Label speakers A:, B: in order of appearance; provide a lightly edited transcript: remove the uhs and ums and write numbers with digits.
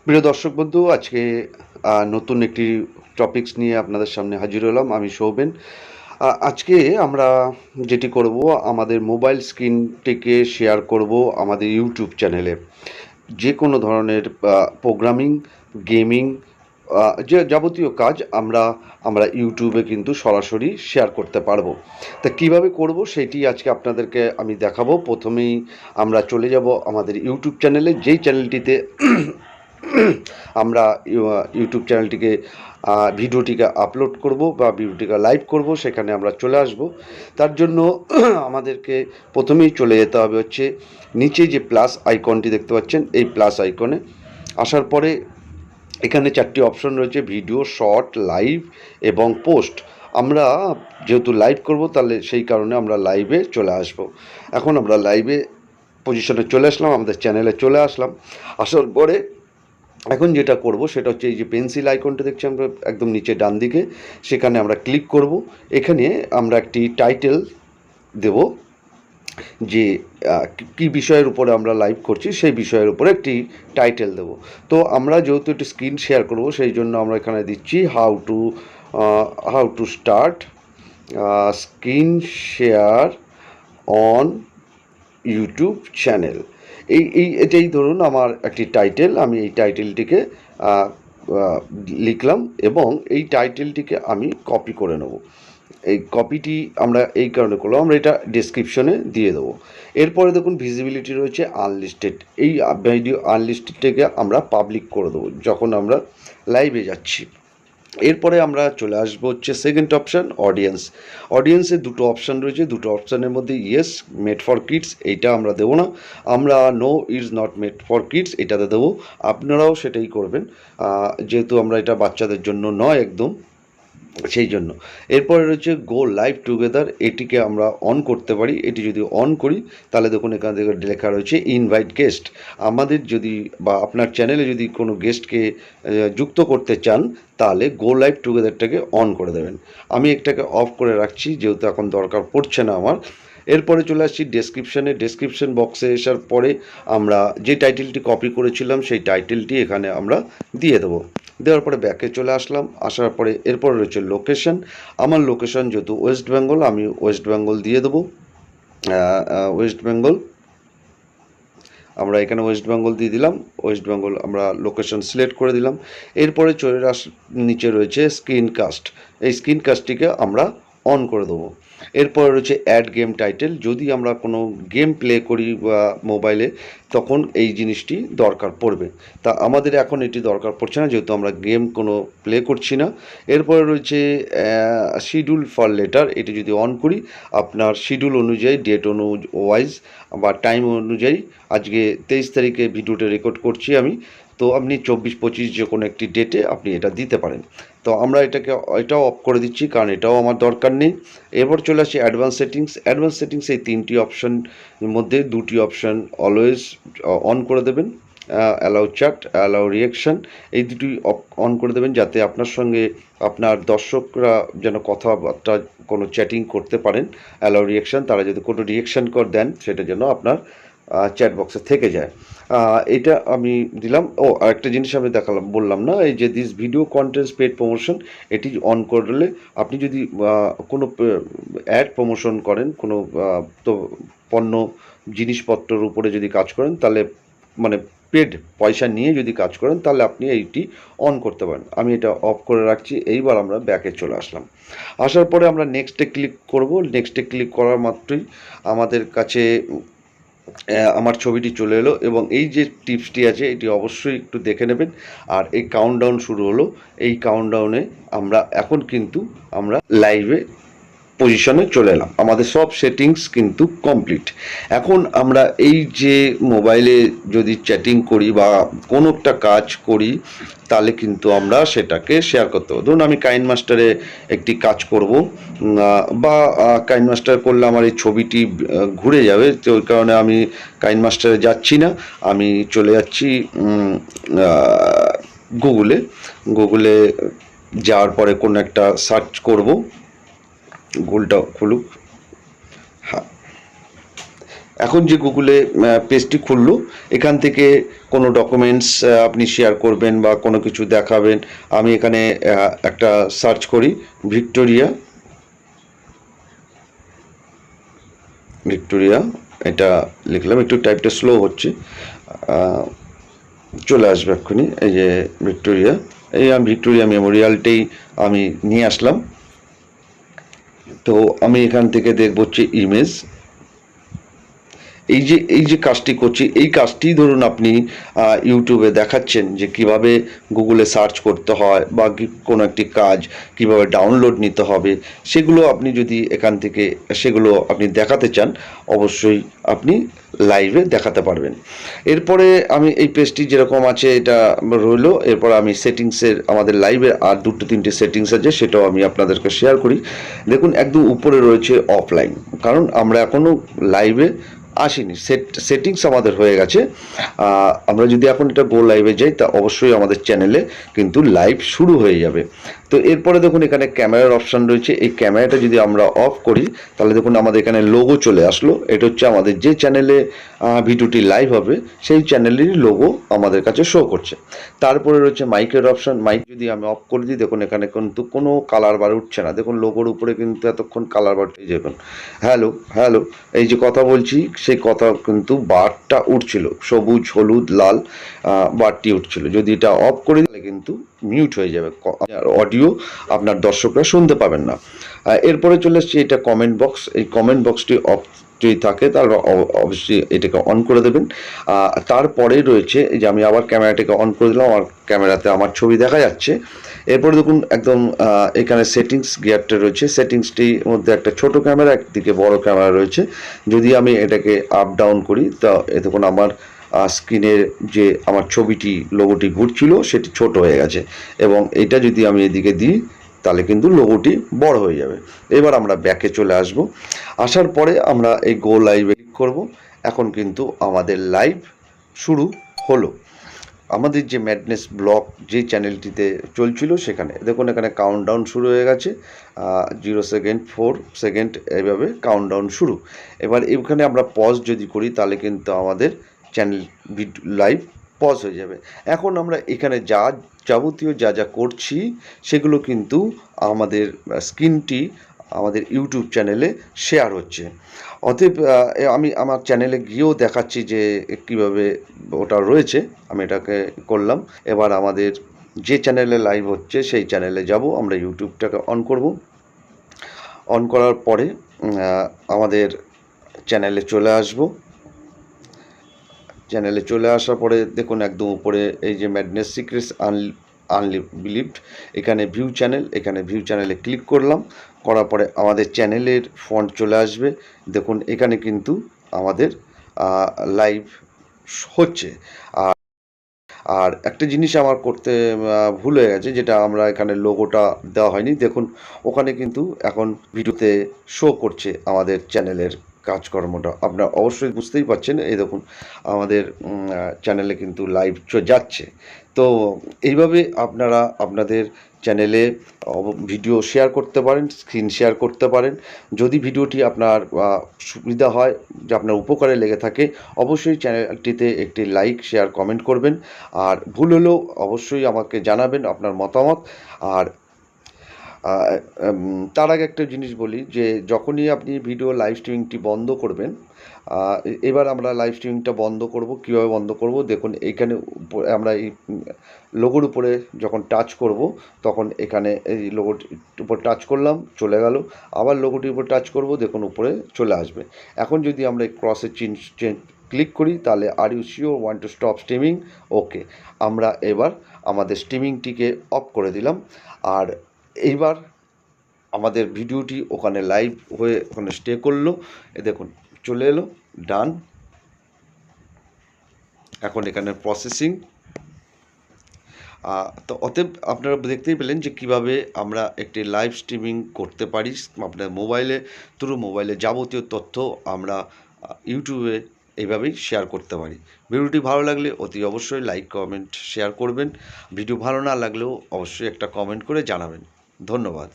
A: প্রিয় দর্শক বন্ধু, আজকে নতুন একটি টপিকস নিয়ে আপনাদের সামনে হাজির হলাম। আমি সৌমেন। আজকে আমরা যেটি করব, আমাদের মোবাইল স্ক্রিনটিকে শেয়ার করব আমাদের ইউটিউব চ্যানেলে। যে কোনো ধরনের প্রোগ্রামিং, গেমিং, যে যাবতীয় কাজ আমরা আমরা ইউটিউবে কিন্তু সরাসরি শেয়ার করতে পারবো। তা কীভাবে করব সেটি আজকে আপনাদেরকে আমি দেখাবো। প্রথমেই আমরা চলে যাব আমাদের ইউটিউব চ্যানেলে, যেই চ্যানেলটিতে আমরা ইউটিউব চ্যানেলটিকে ভিডিওটিকে আপলোড করব বা ভিডিওটিকে লাইভ করব, সেখানে আমরা চলে আসব। তার জন্য আমাদেরকে প্রথমেই চলে যেতে হবে হচ্ছে নিচে যে প্লাস আইকনটি দেখতে পাচ্ছেন, এই প্লাস আইকনে আসার পরে এখানে 4টি অপশন রয়েছে: ভিডিও, শর্ট, লাইভ এবং পোস্ট। আমরা যেহেতু লাইভ করব, তাহলে সেই কারণে আমরা লাইভে চলে আসব। এখন আমরা লাইভে পজিশনে চলে আসলাম, আমাদের চ্যানেলে চলে আসলাম। আসার পরে এখন যেটা করব সেটা হচ্ছে এই যে পেন্সিল আইকনটা দেখছি আমরা একদম নিচে ডান দিকে, সেখানে আমরা ক্লিক করব। এখানে আমরা একটি টাইটেল দেব, যে কী বিষয়ের উপরে আমরা লাইভ করছি সেই বিষয়ের উপরে একটি টাইটেল দেব। তো আমরা যেহেতু একটি স্ক্রিন শেয়ার করব, সেই জন্য আমরা এখানে দিচ্ছি how to start screen share on YouTube channel. এটাই ধরুন আমার একটি টাইটেল। আমি এই টাইটেলটিকে লিখলাম এবং এই টাইটেলটিকে আমি কপি করে নেব। এই কপিটি আমরা এই কারণে করলাম, আমরা এটা ডেসক্রিপশনে দিয়ে দেবো। এরপরে দেখুন ভিজিবিলিটি রয়েছে আনলিস্টেড। এই ভিডিও আনলিস্টেডটাকে আমরা পাবলিক করে দেবো যখন আমরা লাইভে যাচ্ছি। এরপরে আমরা চলে আসবো হচ্ছে সেকেন্ড অপশান, অডিয়েন্স। অডিয়েন্সে দুটো অপশান রয়েছে, দুটো অপশানের মধ্যে ইয়েস মেড ফর কিডস এইটা আমরা দেবো না, আমরা no is not made for kids এটাতে দেবো। আপনারাও সেটাই করবেন, যেহেতু আমরা এটা বাচ্চাদের জন্য নয় একদম, সেই জন্য। এরপরে রয়েছে গো লাইভ টুগেদার, এটিকে আমরা অন করতে পারি। এটি যদি অন করি তাহলে দেখুন এখান থেকে লেখা রয়েছে ইনভাইট গেস্ট। আমাদের যদি বা আপনার চ্যানেলে যদি কোনো গেস্টকে যুক্ত করতে চান, তাহলে গো লাইভ টুগেদারটাকে অন করে দেবেন। আমি এটাকে অফ করে রাখছি যেহেতু এখন দরকার পড়ছে না আমার। এরপরে চলে আসছি ডেসক্রিপশানে। ডেসক্রিপশান বক্সে আসার পরে আমরা যে টাইটেলটি কপি করেছিলাম সেই টাইটেলটি এখানে আমরা দিয়ে দেবো। দেওয়ার পরে ব্যাকে চলে আসলাম। আসার পরে এরপরে রয়েছে লোকেশন। আমার লোকেশন যেহেতু ওয়েস্ট বেঙ্গল, আমি ওয়েস্ট বেঙ্গল দিয়ে দেবো। ওয়েস্ট বেঙ্গল, আমরা এখানে ওয়েস্ট বেঙ্গল দিয়ে দিলাম। ওয়েস্ট বেঙ্গল আমরা লোকেশন সিলেক্ট করে দিলাম। এরপরে চলে নিচে রয়েছে স্ক্রিন কাস্ট। এই স্ক্রিন কাস্টটিকে আমরা অন করে দেবো। এরপরে রয়েছে অ্যাড গেম টাইটেল। যদি আমরা কোনো গেম প্লে করি বা মোবাইলে, তখন এই জিনিসটি দরকার পড়বে। তা আমাদের এখন এটি দরকার পড়ছে না, যেহেতু আমরা গেম কোনো প্লে করছি না। এরপরে রয়েছে শিডিউল ফর লেটার। এটি যদি অন করি, আপনার শিডিউল অনুযায়ী, ডেট ওয়াইজ বা টাইম অনুযায়ী, আজকে 23 তারিখে ভিডিওটা রেকর্ড করছি আমি, তো আপনি 24-25 যে কোনো একটি ডেটে আপনি এটা দিতে পারেন। তো আমরা এটাও অফ করে দিচ্ছি, কারণ এটাও আমার দরকার নেই। এরপর চলে আসি অ্যাডভান্স সেটিংস। অ্যাডভান্স সেটিংস এই 3টি অপশানের মধ্যে 2টি অপশান অলওয়েজ অন করে দেবেন। অ্যালাউ চ্যাট, অ্যালাউ রিয়াকশান, এই দুটি অন করে দেবেন, যাতে আপনার সঙ্গে আপনার দর্শকরা যেন কথাবার্তা কোনো চ্যাটিং করতে পারেন। অ্যালাউ রিয়াকশান, তারা যদি কোনো রিয়াকশান দেন সেটা যেন আপনার চ্যাট বক্সে থেকে যায়। এটা আমি দিলাম। আরেকটা জিনিস আমি বললাম না, এই যে this video contents paid promotion, এটি অন করলে আপনি যদি কোনো অ্যাড প্রমোশন করেন, কোনো তো পণ্য জিনিসপত্রের উপরে যদি কাজ করেন, তাহলে মানে পেড পয়সা নিয়ে যদি কাজ করেন, তাহলে আপনি এইটি অন করতে পারেন। আমি এটা অফ করে রাখছি। এইবার আমরা ব্যাকে চলে আসলাম। আসার পরে আমরা নেক্সটে ক্লিক করব। নেক্সটে ক্লিক করার মাত্রই আমাদের কাছে আমার ছবিটি চলে এলো, এবং এই যে টিপসটি আছে এটি অবশ্যই একটু দেখে নেবেন। আর এই কাউন্টডাউন শুরু হলো। এই কাউন্টডাউনে এখন কিন্তু আমরা লাইভে পজিশনে চলে এলাম। আমাদের সব সেটিংস কিন্তু কমপ্লিট। এখন আমরা এই যে মোবাইলে যদি চ্যাটিং করি বা কোনো একটা কাজ করি, তাহলে কিন্তু আমরা সেটাকে শেয়ার করতে পারবো। ধরুন আমি কাইন মাস্টারে একটি কাজ করব, বা কাইন মাস্টার করলে আমার এই ছবিটি ঘুরে যাবে, তো ওই কারণে আমি কাইন মাস্টারে যাচ্ছি না, আমি চলে যাচ্ছি গুগলে যাওয়ার পরে কোনো একটা সার্চ করব। গুগলটা খুলুক। হ্যাঁ, এখন যে গুগলে পেজটি খুললো, এখান থেকে কোনো ডকুমেন্টস আপনি শেয়ার করবেন বা কোনো কিছু দেখাবেন। আমি এখানে একটা সার্চ করি, ভিক্টোরিয়া, ভিক্টোরিয়া এটা লিখলাম, একটু টাইপটা স্লো হচ্ছে, চলে আসবে এক্ষুনি। এই যে ভিক্টোরিয়া, এই আমি ভিক্টোরিয়া মেমোরিয়ালটাই আমি নিয়ে আসলাম। তো আমি এখান থেকে দেখব হচ্ছে ইমেজ। এই যে কাজটি করছি, এই কাজটি ধরুন আপনি ইউটিউবে দেখাচ্ছেন যে কিভাবে গুগলে সার্চ করতে হয় বা কোনো একটি কাজ কিভাবে ডাউনলোড নিতে হবে, সেগুলো আপনি যদি এখান থেকে সেগুলো আপনি দেখাতে চান, অবশ্যই আপনি লাইভে দেখাতে পারবেন। এরপরে আমি এই পেজটি যেরকম আছে এটা রইলো। এরপর আমি সেটিংসের, আমাদের লাইভে আর 2-3টে সেটিংস আছে, সেটাও আমি আপনাদেরকে শেয়ার করি। দেখুন একদম উপরে রয়েছে অফলাইন, কারণ আমরা এখনও লাইভে আসেনি, সেটিংস আমাদের হয়ে গেছে। আমরা যদি এখন এটা গো লাইভে যাই, তা অবশ্যই আমাদের চ্যানেলে কিন্তু লাইভ শুরু হয়ে যাবে। তো এরপরে দেখুন এখানে ক্যামেরার অপশান রয়েছে। এই ক্যামেরাটা যদি আমরা অফ করি, তাহলে দেখুন আমাদের এখানে লোগো চলে আসলো। এটা হচ্ছে আমাদের যে চ্যানেলে ভিডিওটি লাইভ হবে সেই চ্যানেলেরই লোগো আমাদের কাছে শো করছে। তারপরে রয়েছে মাইকের অপশান। মাইক যদি আমি অফ করে দিই, দেখুন এখানে কিন্তু কোনো কালার বার উঠছে না। দেখুন লোগোর উপরে কিন্তু এতক্ষণ কালার বার, এই দেখুন হ্যালো হ্যালো, এই যে কথা বলছি সেই কথা কিন্তু বারটা উঠছিল, সবুজ হলুদ লাল বারটি উঠছিল। যদি এটা অফ করে দিলে কিন্তু মিউট হয়ে যাবে, অডিও আপনার দর্শকরা শুনতে পাবেন না। এরপরে চলে এসছে এটা কমেন্ট বক্স। এই কমেন্ট বক্সটি অফ যদি থাকে তাহলে অবশ্যই এটাকে অন করে দেবেন। তারপরে রয়েছে এই যে আমি আবার ক্যামেরাটাকে অন করে দিলাম, আমার ক্যামেরাতে আমার ছবি দেখা যাচ্ছে। এরপরে দেখুন একদম এখানে সেটিংস গিয়ারটা রয়েছে। সেটিংসটির মধ্যে একটা ছোট ক্যামেরা, একদিকে বড় ক্যামেরা রয়েছে। যদি আমি এটাকে আপ ডাউন করি, তা দেখুন আমার স্ক্রিনের যে আমার ছবিটি লোগোটি ঘুরছিল সেটি ছোট হয়ে গেছে, এবং এটা যদি আমি এদিকে দিই তাহলে কিন্তু লোগোটি বড় হয়ে যাবে। এবার আমরা ব্যাকে চলে আসব। আসার পরে আমরা এই গো লাইভে ক্লিক করব। এখন কিন্তু আমাদের লাইভ শুরু হলো। আমাদের যে ম্যাডনেস ব্লগ যে চ্যানেলটিতে চলছিল, সেখানে দেখুন এখানে কাউন্টডাউন শুরু হয়ে গেছে। 0 সেকেন্ড, 4 সেকেন্ড, এইভাবে কাউন্টডাউন শুরু। এবার এখানে আমরা পজ যদি করি, তাহলে কিন্তু আমাদের চ্যানেল লাইভ পজ হয়ে যাবে। এখন আমরা এখানে যাবতীয় যা করছি সেগুলো কিন্তু আমাদের স্ক্রিনটি আমাদের ইউটিউব চ্যানেলে শেয়ার হচ্ছে। অতএব আমি আমার চ্যানেলে গিয়েও দেখাচ্ছি যে কীভাবে ওটা রয়েছে। আমি এটাকে করলাম। এবার আমাদের যে চ্যানেলে লাইভ হচ্ছে সেই চ্যানেলে যাব, আমরা ইউটিউবটাকে অন করব। অন করার পরে আমাদের চ্যানেলে চলে আসব। চ্যানেলে চলে আসার পরে দেখুন একদম উপরে এই যে ম্যাডনেস সিক্রেটস আনবিলিভড, এখানে ভিউ চ্যানেল, এখানে ভিউ চ্যানেলে ক্লিক করলাম। করার পরে আমাদের চ্যানেলের ফন্ট চলে আসবে। দেখুন এখানে কিন্তু আমাদের লাইভ হচ্ছে। আর একটা জিনিস আমার করতে ভুল হয়ে গেছে, যেটা আমরা এখানে লোগোটা দেওয়া হয়নি। দেখুন ওখানে কিন্তু এখন ভিডিওতে শো করছে আমাদের চ্যানেলের কাজকর্মটা, আপনারা অবশ্যই বুঝতেই পারছেন। এই দেখুন আমাদের চ্যানেলে কিন্তু লাইভ যাচ্ছে। তো এইভাবে আপনারা আপনাদের চ্যানেলে ভিডিও শেয়ার করতে পারেন, স্ক্রিন শেয়ার করতে পারেন। যদি ভিডিওটি আপনার সুবিধা হয়, যে আপনার উপকারে লেগে থাকে, অবশ্যই চ্যানেলটিতে একটি লাইক শেয়ার কমেন্ট করবেন। আর ভুল হলেও অবশ্যই আমাকে জানাবেন আপনার মতামত। আর তার আগে একটা জিনিস বলি, যে যখনই আপনি ভিডিও লাইভ স্ট্রিমিংটি বন্ধ করবেন, এবার আমরা লাইভ স্ট্রিমিংটা বন্ধ করব। কীভাবে বন্ধ করব, দেখুন এইখানে আমরা এই লোগোর উপরে যখন টাচ করব, তখন এখানে এই লোগোটির উপর টাচ করলাম, চলে গেল। আবার লোগোটির উপর টাচ করব, দেখুন উপরে চলে আসবে। এখন যদি আমরা এই ক্রসের ক্লিক করি, তাহলে are you sure want to stop streaming, okay. আমরা এবার আমাদের স্ট্রিমিংটিকে অফ করে দিলাম। আর এইবার আমাদের ভিডিওটি ওখানে লাইভ হয়ে ওখানে স্টে করলো। দেখুন চলে এলো, ডান। এখন এখানে প্রসেসিং। তো অতএব আপনারা দেখতেই পেলেন যে কীভাবে আমরা একটি লাইভ স্ট্রিমিং করতে পারি আপনার মোবাইলে, মোবাইলে যাবতীয় তথ্য আমরা ইউটিউবে এইভাবেই শেয়ার করতে পারি। ভিডিওটি ভালো লাগলে অতি অবশ্যই লাইক কমেন্ট শেয়ার করবেন। ভিডিও ভালো না লাগলেও অবশ্যই একটা কমেন্ট করে জানাবেন। ধন্যবাদ।